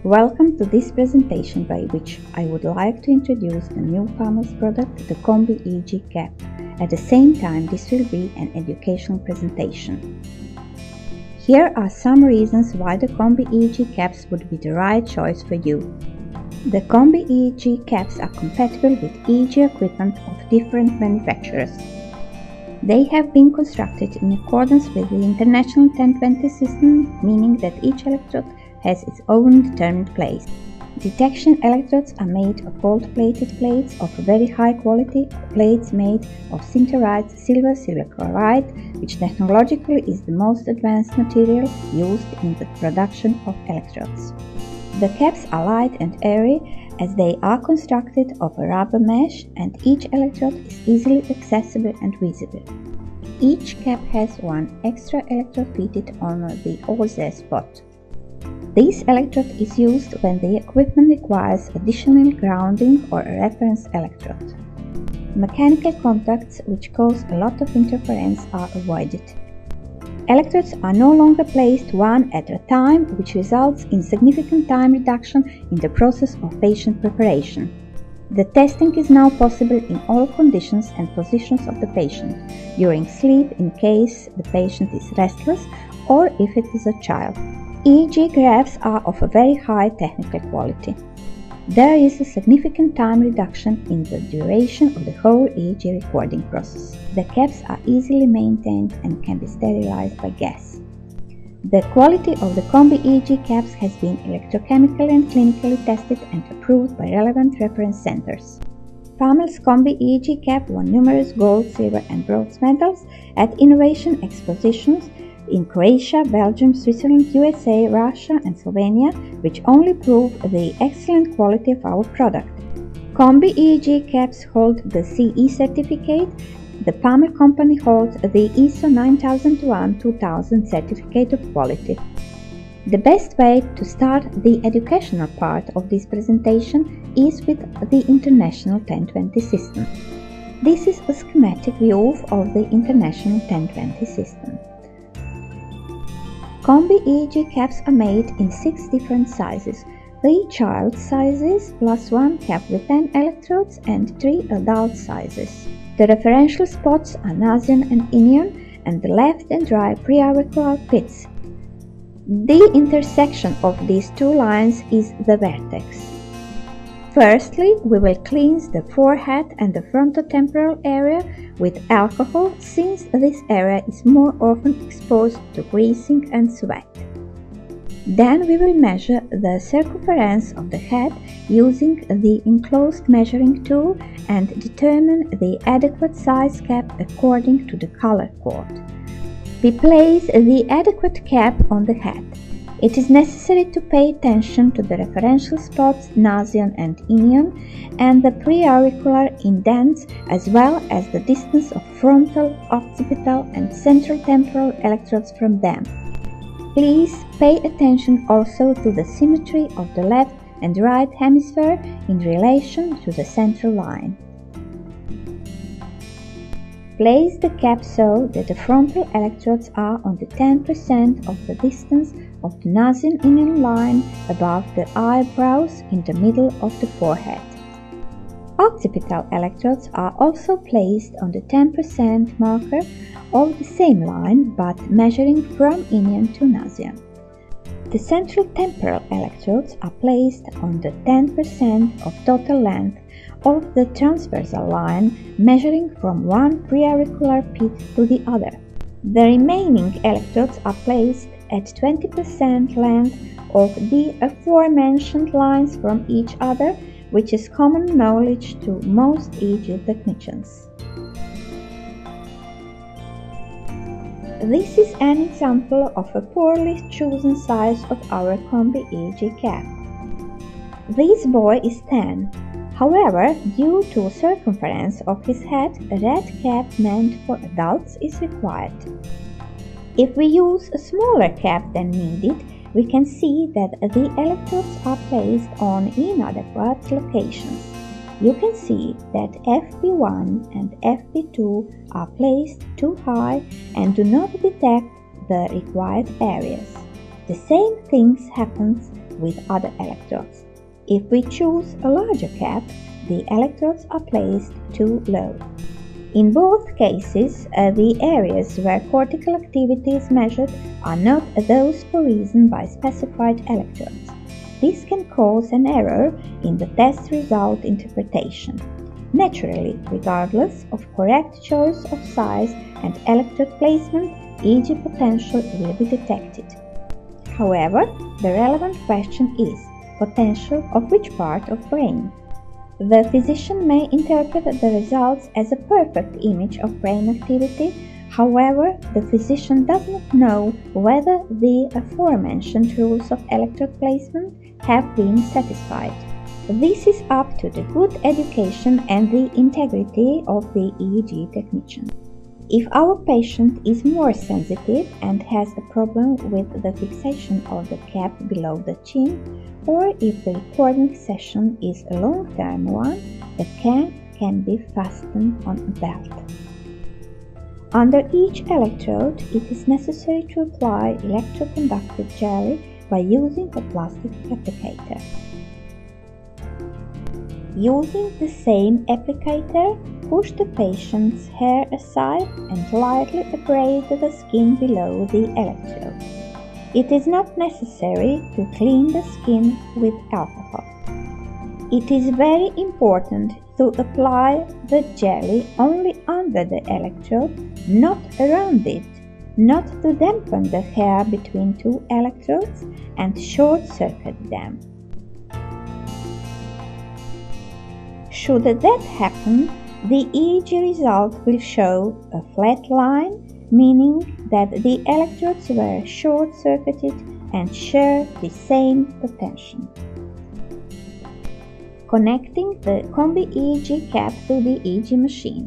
Welcome to this presentation by which I would like to introduce the new PAMEL's product, the COMBY EEG Cup. At the same time, this will be an educational presentation. Here are some reasons why the COMBY EEG Cups would be the right choice for you. The COMBY EEG Cups are compatible with EEG equipment of different manufacturers. They have been constructed in accordance with the International 1020 system, meaning that each electrode has its own determined place. Detection electrodes are made of gold-plated plates of very high quality, plates made of sinterized silver chloride, which technologically is the most advanced material used in the production of electrodes. The caps are light and airy as they are constructed of a rubber mesh, and each electrode is easily accessible and visible. Each cap has one extra electrode fitted on the OZ spot. This electrode is used when the equipment requires additional grounding or a reference electrode. Mechanical contacts which cause a lot of interference are avoided. Electrodes are no longer placed one at a time, which results in significant time reduction in the process of patient preparation. The testing is now possible in all conditions and positions of the patient, during sleep in case the patient is restless or if it is a child. EEG graphs are of a very high technical quality. There is a significant time reduction in the duration of the whole EEG recording process. The caps are easily maintained and can be sterilized by gas. The quality of the COMBY EEG caps has been electrochemically and clinically tested and approved by relevant reference centers. PAMEL's COMBY EEG cap won numerous gold, silver and bronze medals at innovation expositions in Croatia, Belgium, Switzerland, USA, Russia and Slovenia, which only prove the excellent quality of our product. COMBY EEG caps hold the CE certificate. The PAMEL company holds the ISO 9001-2000 certificate of quality. The best way to start the educational part of this presentation is with the International 1020 system. This is a schematic view of the International 1020 system. COMBY EEG caps are made in 6 different sizes, 3 child sizes plus 1 cap with 10 electrodes and 3 adult sizes. The referential spots are nasion and inion, and the left and right preauricular pits. The intersection of these two lines is the vertex. Firstly, we will cleanse the forehead and the frontotemporal area with alcohol, since this area is more often exposed to greasing and sweat. Then we will measure the circumference of the head using the enclosed measuring tool and determine the adequate size cap according to the color code. We place the adequate cap on the head. It is necessary to pay attention to the referential spots, nasion and inion, and the preauricular indents, as well as the distance of frontal, occipital and central temporal electrodes from them. Please pay attention also to the symmetry of the left and right hemisphere in relation to the central line. Place the cap so that the frontal electrodes are on the 10% of the distance of the nasion-inion line above the eyebrows in the middle of the forehead. Occipital electrodes are also placed on the 10% marker of the same line, but measuring from inion to nasion. The central temporal electrodes are placed on the 10% of total length of the transversal line, measuring from one preauricular pit to the other. The remaining electrodes are placed at 20% length of the aforementioned lines from each other, which is common knowledge to most EEG technicians. This is an example of a poorly chosen size of our COMBY EEG cap. This boy is 10. However, due to circumference of his head, a red cap meant for adults is required. If we use a smaller cap than needed, we can see that the electrodes are placed on inadequate locations. You can see that FP1 and FP2 are placed too high and do not detect the required areas. The same things happens with other electrodes. If we choose a larger cap, the electrodes are placed too low. In both cases, the areas where cortical activity is measured are not those chosen by specified electrodes. This can cause an error in the test result interpretation. Naturally, regardless of correct choice of size and electrode placement, EEG potential will be detected. However, the relevant question is, potential of which part of brain? The physician may interpret the results as a perfect image of brain activity. However, the physician does not know whether the aforementioned rules of electrode placement have been satisfied. This is up to the good education and the integrity of the EEG technician. If our patient is more sensitive and has a problem with the fixation of the cap below the chin, or if the recording session is a long-term one, the cap can be fastened on a belt. Under each electrode, it is necessary to apply electroconductive jelly by using a plastic applicator. Using the same applicator, push the patient's hair aside and lightly abrade the skin below the electrode. It is not necessary to clean the skin with alcohol. It is very important to apply the jelly only under the electrode, not around it, not to dampen the hair between two electrodes and short-circuit them. Should that happen, the EEG result will show a flat line, meaning that the electrodes were short-circuited and share the same potential. Connecting the COMBY EEG cap to the EEG machine.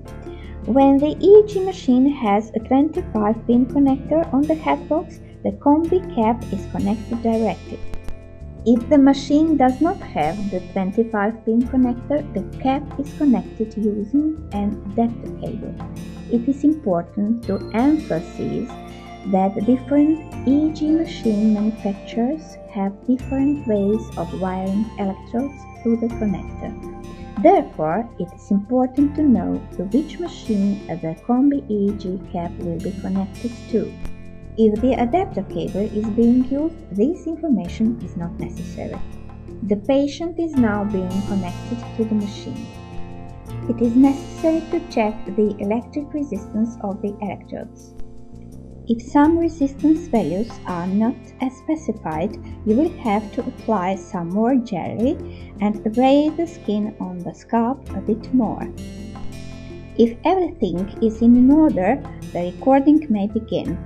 When the EEG machine has a 25-pin connector on the headbox, the COMBY cap is connected directly. If the machine does not have the 25-pin connector, the cap is connected using an adapter cable. It is important to emphasize that different EEG machine manufacturers have different ways of wiring electrodes through the connector. Therefore, it is important to know to which machine the COMBY EEG cap will be connected to. If the adapter cable is being used, this information is not necessary. The patient is now being connected to the machine. It is necessary to check the electric resistance of the electrodes. If some resistance values are not as specified, you will have to apply some more jelly and abrade the skin on the scalp a bit more. If everything is in order, the recording may begin.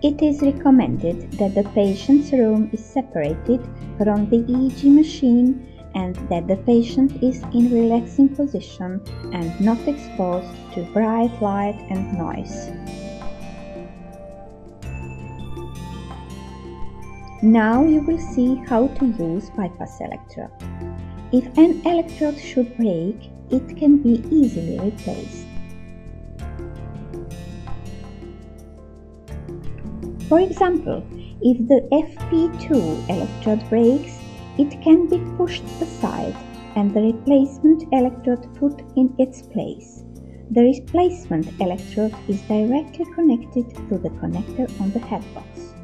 It is recommended that the patient's room is separated from the EEG machine and that the patient is in relaxing position and not exposed to bright light and noise. Now you will see how to use bypass electrode. If an electrode should break, it can be easily replaced. For example, if the FP2 electrode breaks, it can be pushed aside and the replacement electrode put in its place. The replacement electrode is directly connected to the connector on the headbox.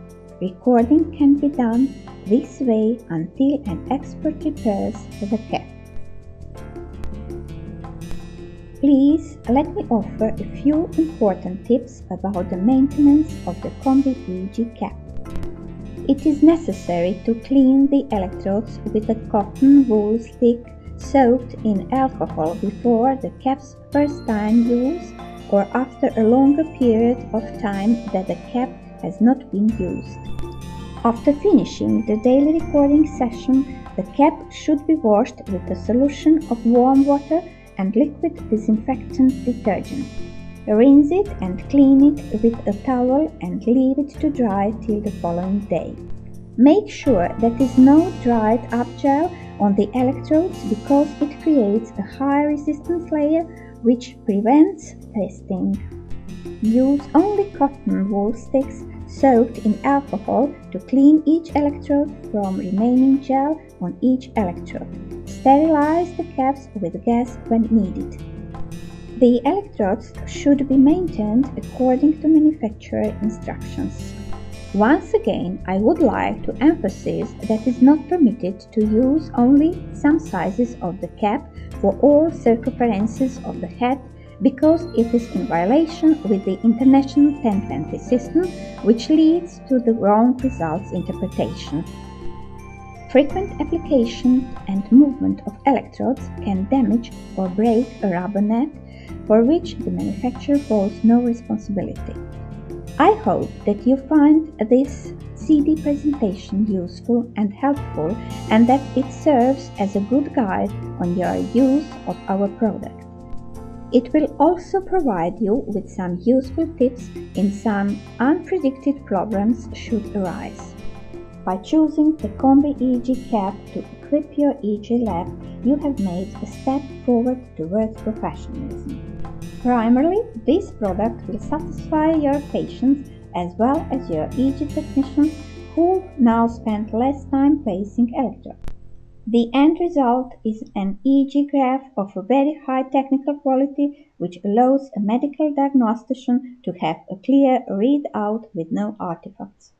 Recording can be done this way until an expert repairs the cap. Please let me offer a few important tips about the maintenance of the COMBY EEG cap. It is necessary to clean the electrodes with a cotton wool stick soaked in alcohol before the cap's first time use or after a longer period of time that the cap has not been used. After finishing the daily recording session, the cap should be washed with a solution of warm water and liquid disinfectant detergent. Rinse it and clean it with a towel and leave it to dry till the following day. Make sure there is no dried up gel on the electrodes because it creates a high resistance layer which prevents testing. Use only cotton wool sticks soaked in alcohol to clean each electrode from remaining gel on each electrode. Sterilize the caps with gas when needed. The electrodes should be maintained according to manufacturer instructions. Once again, I would like to emphasize that it is not permitted to use only some sizes of the cap for all circumferences of the head because it is in violation with the International 1020 system, which leads to the wrong results interpretation. Frequent application and movement of electrodes can damage or break a rubber net for which the manufacturer holds no responsibility. I hope that you find this CD presentation useful and helpful and that it serves as a good guide on your use of our product. It will also provide you with some useful tips in some unpredicted problems should arise. By choosing the COMBY EEG Cap to equip your EEG lab, you have made a step forward towards professionalism. Primarily, this product will satisfy your patients as well as your EEG technicians who now spend less time placing electrodes. The end result is an EEG graph of a very high technical quality which allows a medical diagnostician to have a clear readout with no artifacts.